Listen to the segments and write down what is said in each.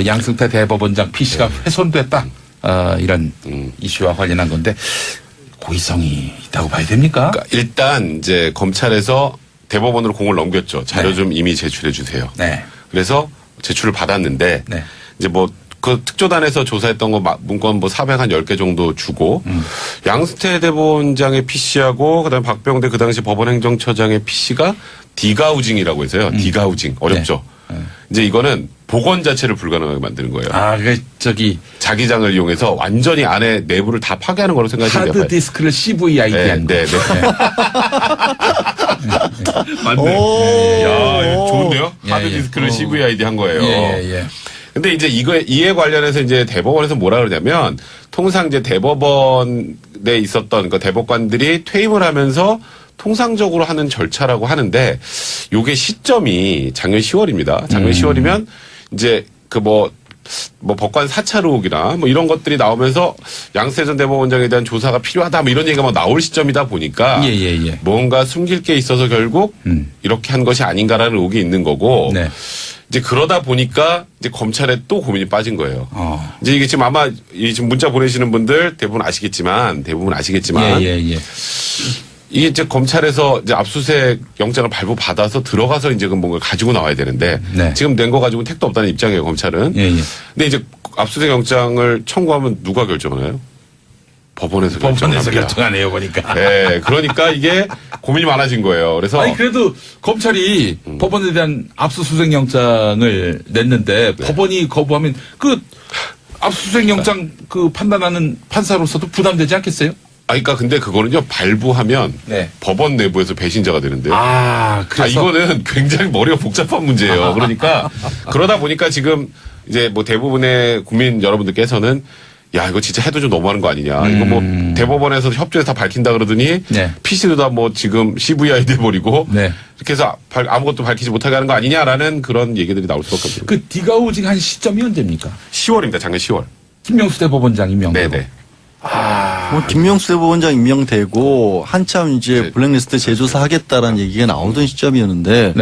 양승태 대법원장 PC가 훼손됐다. 이런 이슈와 관련한 건데 고의성이 있다고 봐야 됩니까? 그러니까 일단 이제 검찰에서 대법원으로 공을 넘겼죠. 자료 네. 좀 이미 제출해 주세요. 네. 그래서 제출을 받았는데 네. 이제 뭐 그 특조단에서 조사했던 거 문건 뭐 410개 정도 주고 양승태 대법원장의 PC하고 그다음에 박병대 그 당시 법원행정처장의 PC가 디가우징이라고 해서요. 디가우징 어렵죠. 네. 이제 이거는 복원 자체를 불가능하게 만드는 거예요. 자기장을 이용해서 완전히 안에 내부를 다 파괴하는 거로 생각하시면 돼요. 하드 디스크를 CVID 한 거. 네. 맞네. 야, 좋은데요? 하드 디스크를 CVID 한 거예요. 예. 근데 이제 이에 관련해서 이제 대법원에서 뭐라 그러냐면 통상 이제 대법원에 있었던 그러니까 대법관들이 퇴임을 하면서 통상적으로 하는 절차라고 하는데 요게 시점이 작년 10월입니다. 작년 10월이면 이제 뭐 법관 사찰 의혹이나 뭐 이런 것들이 나오면서 양승태 전 대법원장에 대한 조사가 필요하다 뭐 이런 얘기가 막 나올 시점이다 보니까 뭔가 숨길 게 있어서 결국 이렇게 한 것이 아닌가라는 의혹이 있는 거고 네. 이제 그러다 보니까 이제 검찰에 또 고민이 빠진 거예요. 이제 이게 지금 아마 지금 문자 보내시는 분들 대부분 아시겠지만 이게 이제 검찰에서 이제 압수수색 영장을 발부받아서 들어가서 이제 그 뭔가 가지고 나와야 되는데 지금 낸 거 가지고는 택도 없다는 입장이에요, 검찰은. 근데 이제 압수수색 영장을 청구하면 누가 결정하나요? 법원에서 결정하네요, 보니까. 네, 그러니까 이게 고민이 많아진 거예요. 그래서 아니 그래도 검찰이 법원에 대한 압수수색 영장을 냈는데 법원이 거부하면 그 압수수색 영장 그 판단하는 판사로서도 부담되지 않겠어요? 그러니까 근데 그거는요 발부하면 법원 내부에서 배신자가 되는데요. 그래서 이거는 굉장히 머리가 복잡한 문제예요. 그러니까 그러다 보니까 지금 이제 뭐 대부분의 국민 여러분들께서는 야 이거 진짜 해도 좀 너무하는 거 아니냐. 이거 뭐 대법원에서 협조해서 다 밝힌다 그러더니 PC도 다 뭐 지금 CVID 해버리고 이렇게 해서 아무것도 밝히지 못하게 하는 거 아니냐라는 그런 얘기들이 나올 수밖에 없습니다. 그 디가우징 한 시점이 언제입니까? 10월입니다. 작년 10월. 김명수 대법원장 임명되고. 네네. 뭐 김명수 대법원장 임명되고 한참 이제 블랙리스트 재조사 하겠다라는 얘기가 나오던 시점이었는데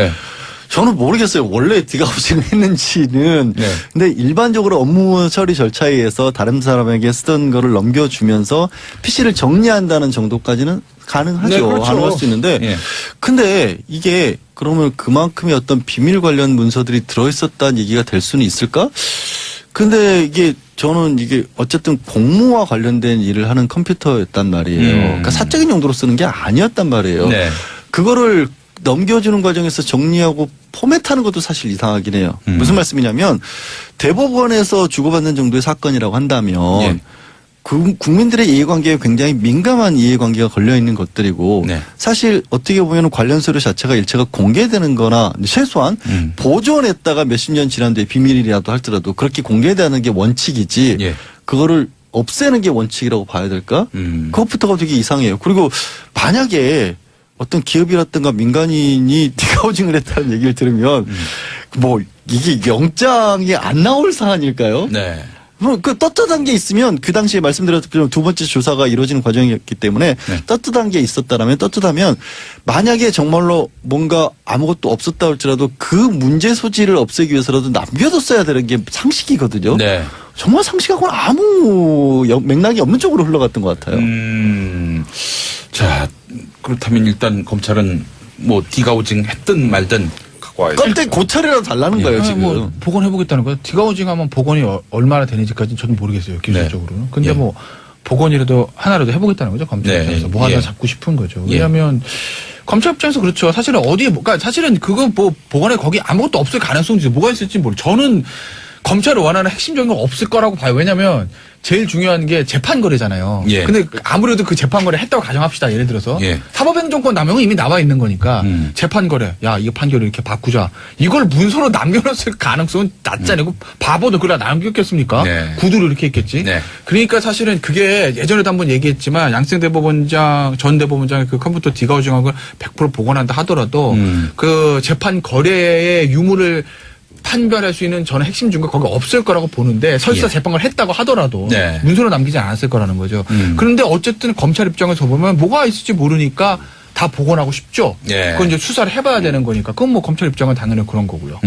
저는 모르겠어요. 원래 디가우징을 했는지는. 근데 일반적으로 업무 처리 절차에 의해서 다른 사람에게 쓰던 거를 넘겨주면서 PC를 정리한다는 정도까지는 가능하죠. 그렇죠. 가능할 수 있는데. 근데 이게 그러면 그만큼의 어떤 비밀 관련 문서들이 들어있었다는 얘기가 될 수는 있을까? 근데 이게 저는 이게 어쨌든 공무와 관련된 일을 하는 컴퓨터였단 말이에요. 그러니까 사적인 용도로 쓰는 게 아니었단 말이에요. 그거를 넘겨주는 과정에서 정리하고 포맷하는 것도 사실 이상하긴 해요. 무슨 말씀이냐면 대법원에서 주고받는 정도의 사건이라고 한다면 국민들의 이해관계에 굉장히 민감한 이해관계가 걸려있는 것들이고 사실 어떻게 보면 관련 서류 자체가 일체가 공개되는 거나 최소한 보존했다가 몇십 년 지난 뒤에 비밀이라도 할지라도 그렇게 공개되는 게 원칙이지 그거를 없애는 게 원칙이라고 봐야 될까? 그것부터가 되게 이상해요. 그리고 만약에 어떤 기업이라든가 민간인이 디가우징을 했다는 얘기를 들으면 뭐 이게 영장이 안 나올 사안일까요? 뭐 그 떳떳한 게 있으면 그 당시에 말씀드렸던 두 번째 조사가 이루어지는 과정이었기 때문에 떳떳한 게 있었다라면 떳떳하면 만약에 정말로 뭔가 아무것도 없었다 할지라도 그 문제 소지를 없애기 위해서라도 남겨뒀어야 되는 게 상식이거든요. 정말 상식하고는 아무 맥락이 없는 쪽으로 흘러갔던 것 같아요. 자 그렇다면 일단 검찰은 뭐 디가우징 했든 말든 껍데기 고찰이라도 달라는 거예요 지금. 뭐 복원해보겠다는 거예요. 디가우징하면 복원이 얼마나 되는지까지는 저는 모르겠어요 기술적으로는. 근데 뭐 복원이라도 하나라도 해보겠다는 거죠 검찰 입장에서. 뭐 하나 잡고 싶은 거죠. 왜냐하면 검찰 입장에서 그렇죠. 사실은 그러니까 사실은 그거 뭐 복원에 거기 아무것도 없을 가능성이 뭐가 있을지 모르죠. 저는 검찰이 원하는 핵심적인 건 없을 거라고 봐요. 왜냐하면 제일 중요한 게 재판 거래잖아요. 근데 아무래도 그 재판 거래 했다고 가정합시다. 예를 들어서 사법행정권 남용은 이미 나와 있는 거니까 재판 거래. 야 이거 판결을 이렇게 바꾸자. 이걸 문서로 남겨놨을 가능성은 낮잖아요. 바보도 그래 남겼겠습니까? 구두로 이렇게 했겠지. 그러니까 사실은 그게 예전에도 한번 얘기했지만 양승태 대법원장 전 대법원장의 그 컴퓨터 디가우징한 걸 100% 복원한다 하더라도 그 재판 거래의 유무를 판별할 수 있는 저는 핵심 증거 거기 없을 거라고 보는데 설사 재판을 했다고 하더라도 문서로 남기지 않았을 거라는 거죠. 그런데 어쨌든 검찰 입장에서 보면 뭐가 있을지 모르니까 다 복원하고 싶죠. 그건 이제 수사를 해봐야 되는 거니까 그건 뭐 검찰 입장은 당연히 그런 거고요.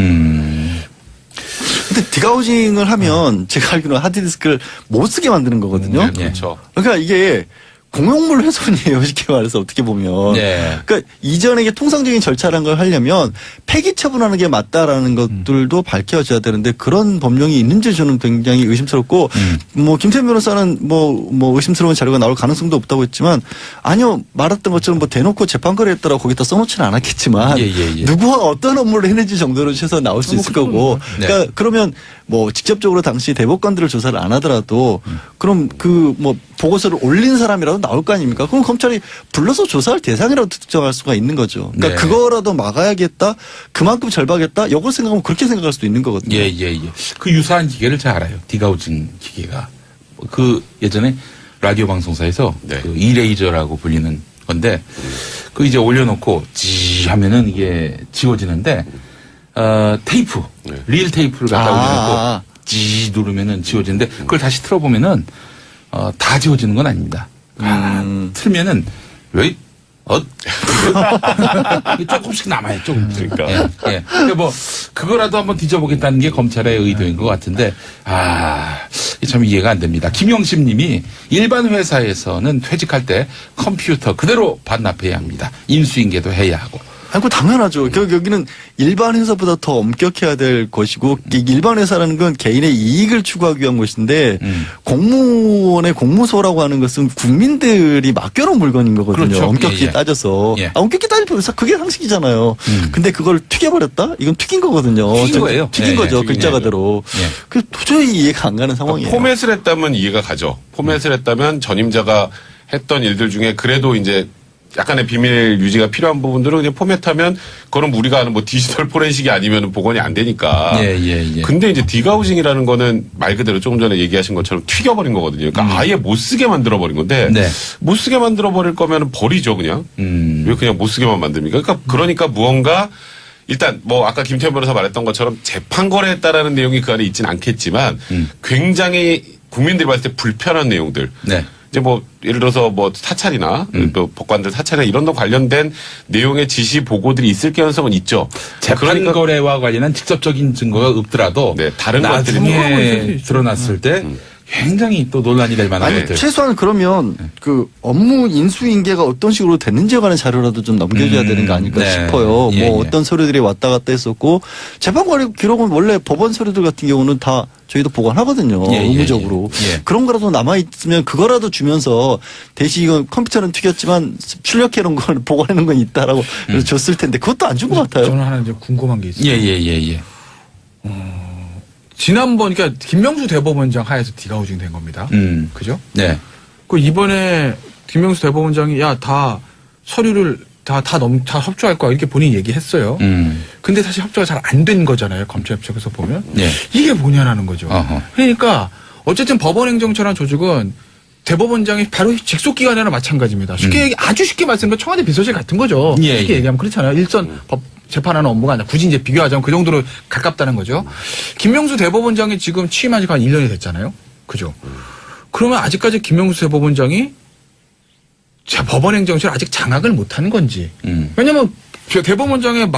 근데 디가우징을 하면 제가 알기로는 하드디스크를 못 쓰게 만드는 거거든요. 네, 그렇죠. 그러니까 이게 공용물 훼손이에요. 쉽게 말해서 어떻게 보면. 네. 그러니까 이전에 이게 통상적인 절차라는 걸 하려면 폐기 처분하는 게 맞다라는 것들도 밝혀져야 되는데 그런 법령이 있는지 저는 굉장히 의심스럽고 뭐 김태현 변호사는 뭐 의심스러운 자료가 나올 가능성도 없다고 했지만 아니요 말했던 것처럼 뭐 대놓고 재판거래 했더라고 거기다 써놓지는 않았겠지만 누구와 어떤 업무를 했는지 정도는 최소한 나올 수 있을 거고 그러니까 그러면 뭐 직접적으로 당시 대법관들을 조사를 안 하더라도 그럼 그 뭐 보고서를 올린 사람이라도 나올 거 아닙니까? 그럼 검찰이 불러서 조사할 대상이라도 특정할 수가 있는 거죠. 그러니까 그거라도 막아야겠다. 그만큼 절박했다. 이걸 생각하면 그렇게 생각할 수도 있는 거거든요. 그 유사한 기계를 잘 알아요. 디가우징 기계가. 그 예전에 라디오 방송사에서 그 이레이저라고 불리는 건데 그 이제 올려놓고 지 하면은 이게 지워지는데 테이프, 리일 테이프를 갖다 올려놓고 지 누르면은 지워지는데 그걸 다시 틀어보면은 다 지워지는 건 아닙니다. 틀면은 왜 조금씩 남아요. 조금. 그러니까. 그러니까 뭐 그거라도 한번 뒤져보겠다는 게 검찰의 의도인 것 같은데 참 이해가 안 됩니다. 김영심님이 일반 회사에서는 퇴직할 때 컴퓨터 그대로 반납해야 합니다. 인수인계도 해야 하고. 아니, 그거 당연하죠. 여기는 일반 회사보다 더 엄격해야 될 것이고, 일반 회사라는 건 개인의 이익을 추구하기 위한 것인데, 공무원의 공무소라고 하는 것은 국민들이 맡겨놓은 물건인 거거든요. 그렇죠. 엄격히 따져서. 엄격히 따지면 그게 상식이잖아요. 근데 그걸 튀겨버렸다? 이건 튀긴 거거든요. 튀긴 거예요. 튀긴 거죠. 글자 그대로. 그 도저히 이해가 안 가는 상황이에요. 포맷을 했다면 이해가 가죠. 포맷을 했다면 전임자가 했던 일들 중에 그래도 이제 약간의 비밀 유지가 필요한 부분들은 그냥 포맷하면 그거는 우리가 아는 뭐 디지털 포렌식이 아니면 복원이 안 되니까. 근데 이제 디가우징이라는 거는 말 그대로 조금 전에 얘기하신 것처럼 튀겨버린 거거든요. 그러니까 아예 못 쓰게 만들어버린 건데 못 쓰게 만들어버릴 거면 버리죠 그냥. 왜 그냥 못 쓰게만 만듭니까? 그러니까 무언가 일단 뭐 아까 김태현 변호사 말했던 것처럼 재판 거래했다라는 내용이 그 안에 있진 않겠지만 굉장히 국민들이 봤을 때 불편한 내용들. 이제 뭐 예를 들어서 뭐 사찰이나 또 법관들 사찰이나 이런 거 관련된 내용의 지시 보고들이 있을 가능성은 있죠. 재판 거래와 관련한 직접적인 증거가 없더라도 다른 것들이 나중에 드러났을 때 굉장히 또 논란이 될 만한 것들. 최소한 그러면 그 업무 인수인계가 어떤 식으로 됐는지에 관한 자료라도 좀 넘겨줘야 되는 거 아닐까 싶어요. 뭐 어떤 서류들이 왔다 갔다 했었고 재판 거래 기록은 원래 법원 서류들 같은 경우는 다 저희도 보관하거든요. 의무적으로. 그런 거라도 남아있으면 그거라도 주면서 대신 이건 컴퓨터는 튀겼지만 출력해놓은 걸 보관해놓은 건 있다라고 그래서 줬을 텐데 그것도 안 준 것 같아요. 저는 하나 이제 궁금한 게 있어요. 지난번 그러니까 김명수 대법원장 하에서 디가우징 된 겁니다. 그죠? 그 이번에 김명수 대법원장이 다 서류를 다 협조할 거야 이렇게 본인이 얘기했어요. 근데 사실 협조가 잘 안 된 거잖아요. 검찰 입장에서 보면 이게 뭐냐라는 거죠. 그러니까 어쨌든 법원행정처란 조직은 대법원장이 바로 직속 기관이나 마찬가지입니다. 아주 쉽게 말씀드리면 청와대 비서실 같은 거죠. 쉽게 얘기하면 그렇잖아요. 일선 법 재판하는 업무가 아니라 굳이 이제 비교하자면 그 정도로 가깝다는 거죠. 김명수 대법원장이 지금 취임한 지가 한 1년이 됐잖아요. 그죠? 그러면 아직까지 김명수 대법원장이 법원행정실 아직 장악을 못한 건지. 왜냐면 대법원장의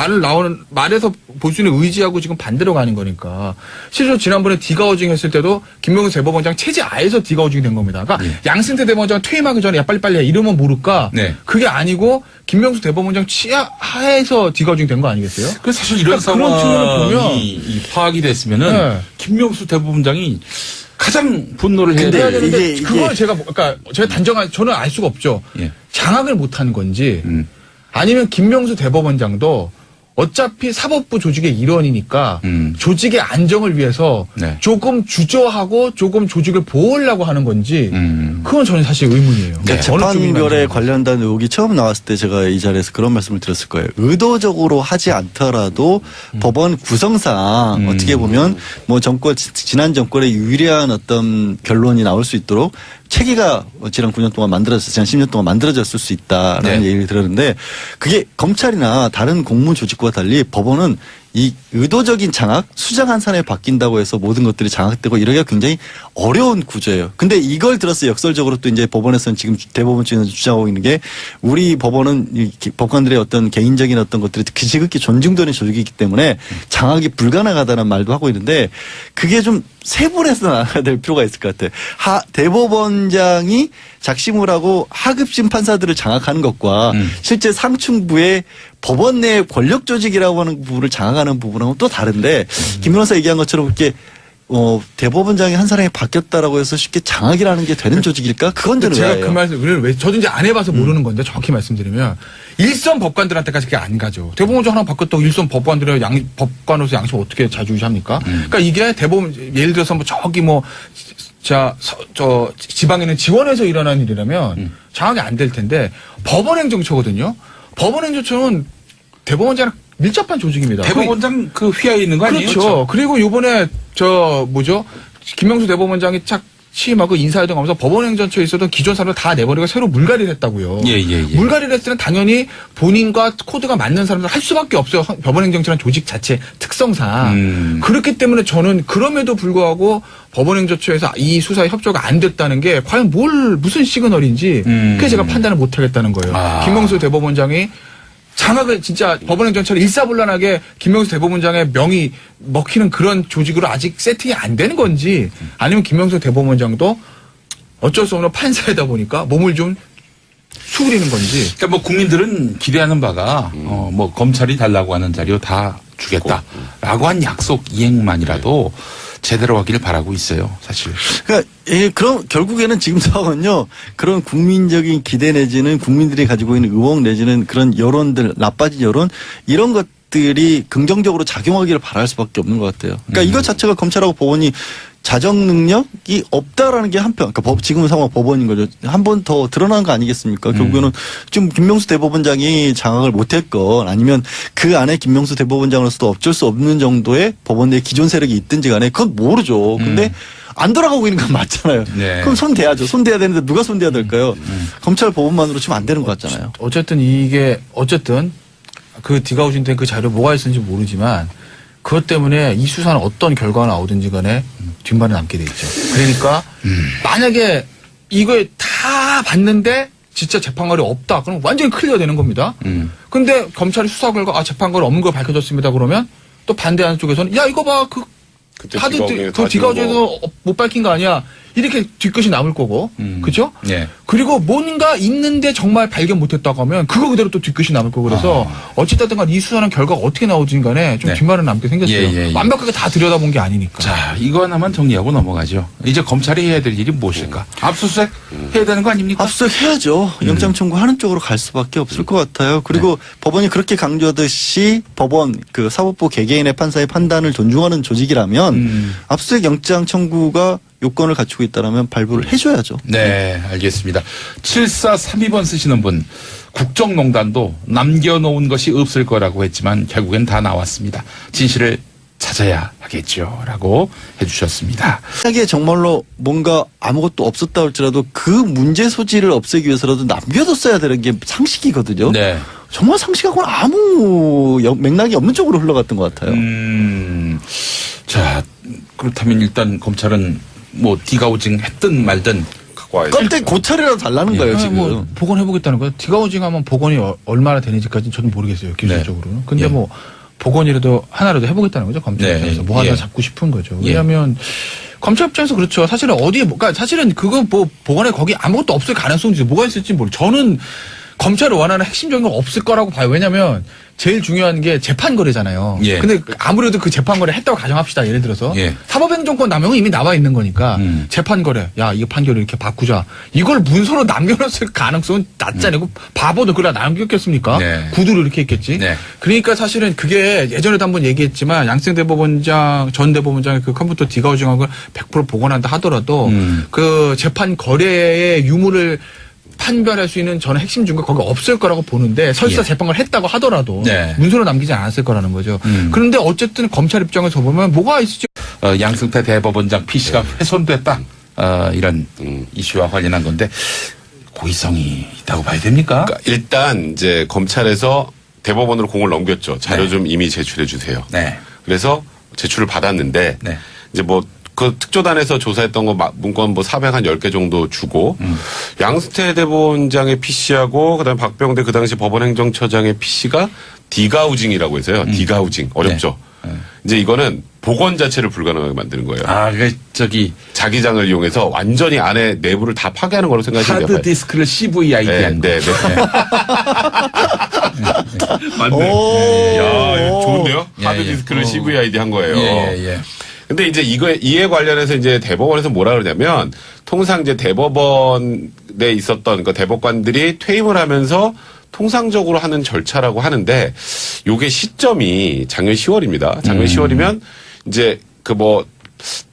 말에서 볼 수 있는 의지하고 지금 반대로 가는 거니까. 실제로 지난번에 디가우징 했을 때도 김명수 대법원장 체제 아에서 디가우징이 된 겁니다. 그러니까 양승태 대법원장 퇴임하기 전에 빨리빨리 해 이러면 모를까. 그게 아니고 김명수 대법원장 하에서 디가우징 된 거 아니겠어요? 그래서 사실 이런 상황이 파악이 됐으면은 김명수 대법원장이 가장 분노를 해야 되는데 그걸 제가 저는 알 수가 없죠. 장악을 못한 건지 아니면 김명수 대법원장도 어차피 사법부 조직의 일원이니까 조직의 안정을 위해서 조금 주저하고 조금 조직을 보호하려고 하는 건지 그건 저는 사실 의문이에요. 그러니까 재판결에 관련된 의혹이 처음 나왔을 때 제가 이 자리에서 그런 말씀을 드렸을 거예요. 의도적으로 하지 않더라도 법원 구성상 어떻게 보면 뭐 지난 정권에 유리한 어떤 결론이 나올 수 있도록 체계가 지난 9년 동안 지난 10년 동안 만들어졌을 수 있다라는 얘기를 들었는데 그게 검찰이나 다른 공무 조직과 달리 법원은 이 의도적인 장악, 수장 한 사람이 바뀐다고 해서 모든 것들이 장악되고 이러기가 굉장히 어려운 구조예요. 근데 이걸 들어서 역설적으로 또 이제 법원에서는 지금 대법원 측에서 주장하고 있는 게 우리 법원은 이 법관들의 어떤 개인적인 어떤 것들이 지극히 존중되는 조직이기 때문에 장악이 불가능하다는 말도 하고 있는데 그게 좀 세분해서 나가야 될 필요가 있을 것 같아요. 대법원장이 작심을 하고 하급 심판사들을 장악하는 것과 실제 상층부의 법원 내 권력 조직이라고 하는 부분을 장악하는 부분하고는 또 다른데 김 변호사 얘기한 것처럼 그렇게 대법원장이 한 사람이 바뀌었다라고 해서 쉽게 장악이라는 게 되는 조직일까? 그건 저는 제가 의아해요. 그 말씀 왜 저도 이제 안 해봐서 모르는 건데 정확히 말씀드리면 일선 법관들한테까지 그게 안 가죠. 대법원장 하나 바뀌었다고 일선 법관들의 법관으로서 양심 어떻게 자주유지합니까? 그러니까 이게 대법원 예를 들어서 뭐 저기 뭐 저 지방에는 지원해서 일어난 일이라면 장악이 안 될 텐데 법원행정처거든요. 법원행정처는 대법원장이랑 밀접한 조직입니다. 대법원장 그 휘하에 있는 거 아니에요? 그렇죠. 그리고 요번에 김명수 대법원장이 착 취임하고 인사이동하면서 법원행정처에 있었던 기존 사람을 다 내버리고 새로 물갈이를 했다고요. 예. 물갈이를 했을 때는 당연히 본인과 코드가 맞는 사람들 할 수밖에 없어요. 법원행정처라는 조직 자체 특성상. 그렇기 때문에 저는 그럼에도 불구하고 법원행정처에서 이 수사에 협조가 안 됐다는 게 과연 무슨 시그널인지 그게 제가 판단을 못 하겠다는 거예요. 김명수 대법원장이 장악을 진짜 법원행정처를 일사불란하게 김명수 대법원장의 명이 먹히는 그런 조직으로 아직 세팅이 안 되는 건지 아니면 김명수 대법원장도 어쩔 수 없는 판사이다 보니까 몸을 좀 수그리는 건지. 그러니까 뭐 국민들은 기대하는 바가 뭐 검찰이 달라고 하는 자료 다 주겠다라고 한 약속 이행만이라도 제대로 하기를 바라고 있어요, 사실. 그러니까 그럼 결국에는 지금 상황은요. 그런 국민적인 기대 내지는 국민들이 가지고 있는 의혹 내지는 그런 여론들, 나빠진 여론 이런 것들이 긍정적으로 작용하기를 바랄 수밖에 없는 것 같아요. 그러니까 이것 자체가 검찰하고 법원이 자정 능력이 없다라는 게 한편, 그러니까 지금 상황 법원인 거죠. 한 번 더 드러난 거 아니겠습니까? 결국에는 지금 김명수 대법원장이 장악을 못했건 아니면 그 안에 김명수 대법원장으로서도 어쩔 수 없는 정도의 법원 내 기존 세력이 있든지 간에 그건 모르죠. 근데 안 돌아가고 있는 건 맞잖아요. 네. 그럼 손대야죠. 손대야 되는데 누가 손대야 될까요? 검찰 법원만으로 지금 안 되는 것 같잖아요. 어쨌든 그 디가우진 된 그 자료 뭐가 있었는지 모르지만 그것 때문에 이 수사는 어떤 결과가 나오든지 간에 뒷말이 남게 돼 있죠. 그러니까 만약에 이걸 다 봤는데 진짜 재판관이 없다. 그럼 완전히 클리어 되는 겁니다. 근데 검찰이 수사 결과 재판관이 없는 거 밝혀졌습니다. 그러면 또 반대하는 쪽에서는 야 이거 봐. 그 디가우진에서 못 밝힌 거 아니야. 이렇게 뒤끝이 남을 거고. 그죠? 네. 그리고 뭔가 있는데 정말 발견 못했다고 하면 그거 그대로 또 뒤끝이 남을 거고 그래서 어찌됐든 간 이 수사는 결과가 어떻게 나오든 간에 좀 네. 뒷말은 남게 생겼어요. 예. 완벽하게 다 들여다본 게 아니니까. 자, 이거 하나만 정리하고 넘어가죠. 이제 검찰이 해야 될 일이 무엇일까? 압수수색 해야 되는 거 아닙니까? 압수수색 해야죠. 영장 청구하는 쪽으로 갈 수밖에 없을 것 같아요. 그리고 법원이 그렇게 강조하듯이 법원 그 사법부 개개인의 판사의 판단을 존중하는 조직이라면 압수수색 영장 청구가 요건을 갖추고 있다면 발부를 해줘야죠. 네, 알겠습니다. 7432번 쓰시는 분, 국정농단도 남겨놓은 것이 없을 거라고 했지만 결국엔 다 나왔습니다. 진실을 찾아야 하겠죠. 라고 해주셨습니다. 만약에 정말로 뭔가 아무것도 없었다 할지라도 그 문제 소지를 없애기 위해서라도 남겨뒀어야 되는 게 상식이거든요. 네. 정말 상식하고는 아무 맥락이 없는 쪽으로 흘러갔던 것 같아요. 자, 그렇다면 일단 검찰은 뭐 디가우징 했든 말든 껍데기 고찰이라도 달라는 거예요, 지금. 뭐 복원해보겠다는 거예요. 디가우징 하면 복원이 얼마나 되는지까지는 저는 모르겠어요. 기술적으로는. 근데 뭐 복원이라도 하나라도 해보겠다는 거죠. 검찰 입장에서. 뭐 하나 잡고 싶은 거죠. 왜냐하면 검찰 입장에서 그렇죠. 사실은 그러니까 사실은 그거 뭐 복원에 거기 아무것도 없을 가능성이 뭐가 있을지 모르겠어요. 저는 검찰이 원하는 핵심적인 건 없을 거라고 봐요. 왜냐하면 제일 중요한 게 재판 거래잖아요. 예. 근데 아무래도 그 재판 거래 했다고 가정합시다. 예를 들어서 예. 사법행정권 남용은 이미 나와 있는 거니까 재판 거래. 야 이거 판결을 이렇게 바꾸자. 이걸 문서로 남겨놨을 가능성은 낮잖아요. 바보도 그래 남겼겠습니까? 네. 구두로 이렇게 했겠지. 네. 그러니까 사실은 그게 예전에도 한번 얘기했지만 양승 대법원장 전 대법원장의 그 컴퓨터 디가우징학을 100% 복원한다 하더라도 그 재판 거래의 유무를 판별할 수 있는 저는 핵심 증거 거기 없을 거라고 보는데 설사 재판을 했다고 하더라도 문서로 남기지 않았을 거라는 거죠. 그런데 어쨌든 검찰 입장에서 보면 뭐가 있을지 양승태 대법원장 PC가 훼손됐다. 이런 이슈와 관련한 건데 고의성이 있다고 봐야 됩니까? 그러니까 일단 이제 검찰에서 대법원으로 공을 넘겼죠. 자료 네. 좀 이미 제출해 주세요. 네. 그래서 제출을 받았는데 네. 이제 뭐 그 특조단에서 조사했던 거 문건 뭐 410개 정도 주고 양승태 대법원장의 PC하고 그다음에 박병대 그 당시 법원행정처장의 PC가 디가우징이라고 해서요. 디가우징 어렵죠. 네. 이제 이거는 복원 자체를 불가능하게 만드는 거예요. 아, 그 저기 자기장을 이용해서 완전히 안에 내부를 다 파괴하는 거로 생각하시면 돼요. 하드 디스크를 CVID 네, 한 거. 네, 네. 맞네. 오. 야, 이거 좋은데요? 예, 하드 예. 디스크를 CVID 한 거예요. 예. 근데 이제 이에 관련해서 이제 대법원에서 뭐라 그러냐면 통상 이제 대법원에 있었던 그 대법관들이 퇴임을 하면서 통상적으로 하는 절차라고 하는데 요게 시점이 작년 10월입니다. 작년 10월이면 이제 그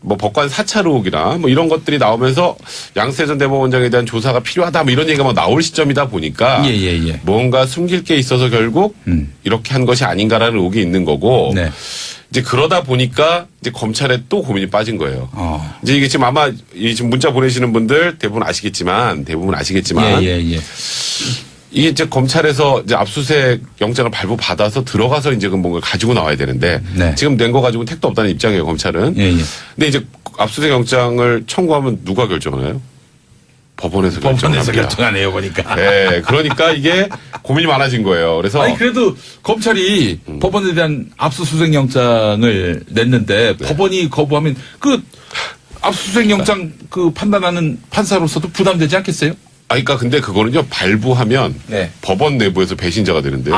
뭐 법관 사찰 의혹이나 뭐 이런 것들이 나오면서 양승태 전 대법원장에 대한 조사가 필요하다 뭐 이런 얘기가 막 나올 시점이다 보니까 예. 뭔가 숨길 게 있어서 결국 이렇게 한 것이 아닌가라는 의혹이 있는 거고 네. 이제 그러다 보니까 이제 검찰에 또 고민이 빠진 거예요. 이제 이게 지금 아마 지금 문자 보내시는 분들 대부분 아시겠지만 예. 이게 이제 검찰에서 이제 압수수색 영장을 발부받아서 들어가서 이제 그 뭔가 가지고 나와야 되는데 네. 지금 낸 거 가지고는 택도 없다는 입장이에요, 검찰은. 예. 근데 이제 압수수색 영장을 청구하면 누가 결정하나요? 법원에서 결정하네요, 보니까. 네, 그러니까 이게 고민이 많아진 거예요. 그래서 아니 그래도 검찰이 법원에 대한 압수수색 영장을 냈는데 법원이 거부하면 그 압수수색 영장 그 판단하는 판사로서도 부담되지 않겠어요? 그러니까 근데 그거는요 발부하면 네. 법원 내부에서 배신자가 되는데요.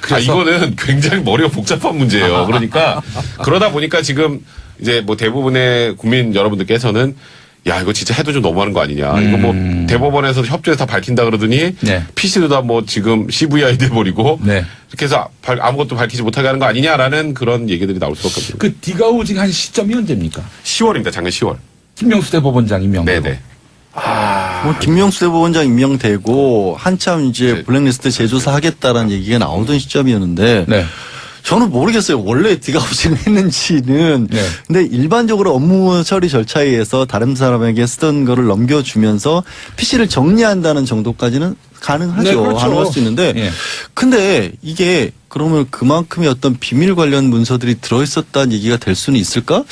그래서 이거는 굉장히 머리가 복잡한 문제예요. 그러니까 그러다 보니까 지금 이제 뭐 대부분의 국민 여러분들께서는 야 이거 진짜 해도 좀 너무하는 거 아니냐. 이거 뭐 대법원에서 협조해서 다 밝힌다 그러더니 네. PC도 다 뭐 지금 CVI 돼버리고 네. 이렇게 해서 아무것도 밝히지 못하게 하는 거 아니냐라는 그런 얘기들이 나올 수밖에 없습니다. 그 디가우징 한 시점이 언제입니까? 10월입니다. 작년 10월. 김명수 대법원장 임명되고. 네네. 뭐 김명수 대법원장 임명되고 한참 이제 네. 블랙리스트 재조사 하겠다라는 얘기가 나오던 시점이었는데 네. 저는 모르겠어요. 원래 디가우징을 했는지는. 네. 근데 일반적으로 업무 처리 절차에 의해서 다른 사람에게 쓰던 거를 넘겨주면서 PC를 정리한다는 정도까지는 가능하죠. 네, 그렇죠. 가능할 수 있는데. 예. 근데 이게 그러면 그만큼의 어떤 비밀 관련 문서들이 들어있었다는 얘기가 될 수는 있을까?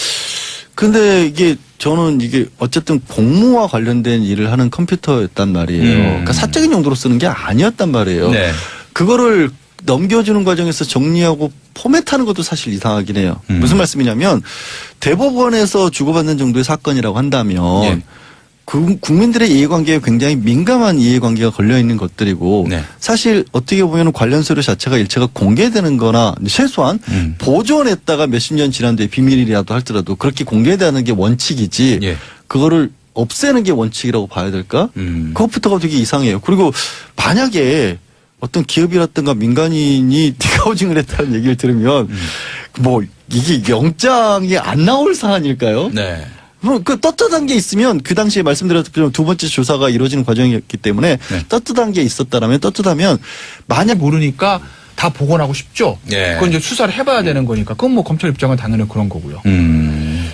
근데 이게 저는 이게 어쨌든 공무와 관련된 일을 하는 컴퓨터였단 말이에요. 그러니까 사적인 용도로 쓰는 게 아니었단 말이에요. 네. 그거를 넘겨주는 과정에서 정리하고 포맷하는 것도 사실 이상하긴 해요. 무슨 말씀이냐면 대법원에서 주고받는 정도의 사건이라고 한다면 예. 국민들의 이해관계에 굉장히 민감한 이해관계가 걸려있는 것들이고 네. 사실 어떻게 보면 관련 서류 자체가 일체가 공개되는 거나 최소한 보존했다가 몇십 년 지난 뒤에 비밀이라도 할지라도 그렇게 공개되는 게 원칙이지 예. 그거를 없애는 게 원칙이라고 봐야 될까? 그것부터가 되게 이상해요. 그리고 만약에 어떤 기업이라든가 민간인이 디가우징을 했다는 얘기를 들으면 뭐 이게 영장이 안 나올 사안일까요? 네. 그 떳떳한 게 있으면 그 당시에 말씀드렸던 두 번째 조사가 이루어지는 과정이었기 때문에 네. 떳떳한 게 있었다라면 떳떳하면 만약 모르니까 다 복원하고 싶죠. 예. 그건 이제 수사를 해봐야 되는 거니까. 그건 뭐 검찰 입장은 당연히 그런 거고요. 근데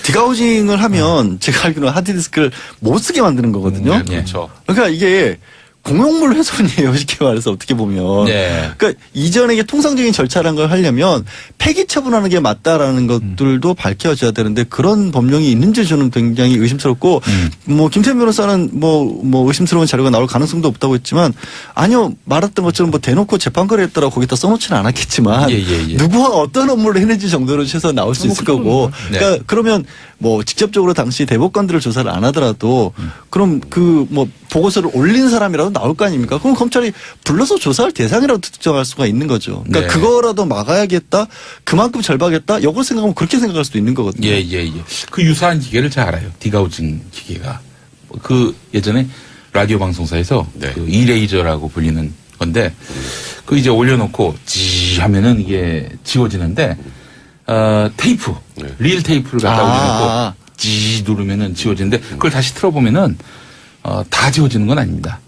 디가우징을 하면 제가 알기로는 하드디스크를 못 쓰게 만드는 거거든요. 네, 그렇죠. 그러니까 이게 공용물 훼손이에요. 쉽게 말해서 어떻게 보면. 네. 그러니까 이전에 이게 통상적인 절차라는 걸 하려면 폐기 처분하는 게 맞다라는 것들도 밝혀져야 되는데 그런 법령이 있는지 저는 굉장히 의심스럽고 뭐 김태현 변호사는 뭐 의심스러운 자료가 나올 가능성도 없다고 했지만 아니요 말했던 것처럼 뭐 대놓고 재판거래 했다라고 거기다 써놓지는 않았겠지만 예. 누구와 어떤 업무를 했는지 정도로 최소한 나올 수 있을 거고 네. 그러니까 그러면 뭐 직접적으로 당시 대법관들을 조사를 안 하더라도 그럼 그 뭐 보고서를 올린 사람이라도 나올 거 아닙니까? 그럼 검찰이 불러서 조사할 대상이라도 특정할 수가 있는 거죠. 그러니까 네. 그거라도 막아야겠다. 그만큼 절박했다. 역으로 생각하면 그렇게 생각할 수도 있는 거거든요. 예. 그 유사한 기계를 잘 알아요. 디가우징 기계가. 그 예전에 라디오 방송사에서 네. 그 이레이저라고 불리는 건데 그 이제 올려놓고 지 하면은 이게 지워지는데 테이프, 네. 리일 테이프를 갖다 올려놓고 지 누르면은 지워지는데 그걸 다시 틀어보면은 다 지워지는 건 아닙니다.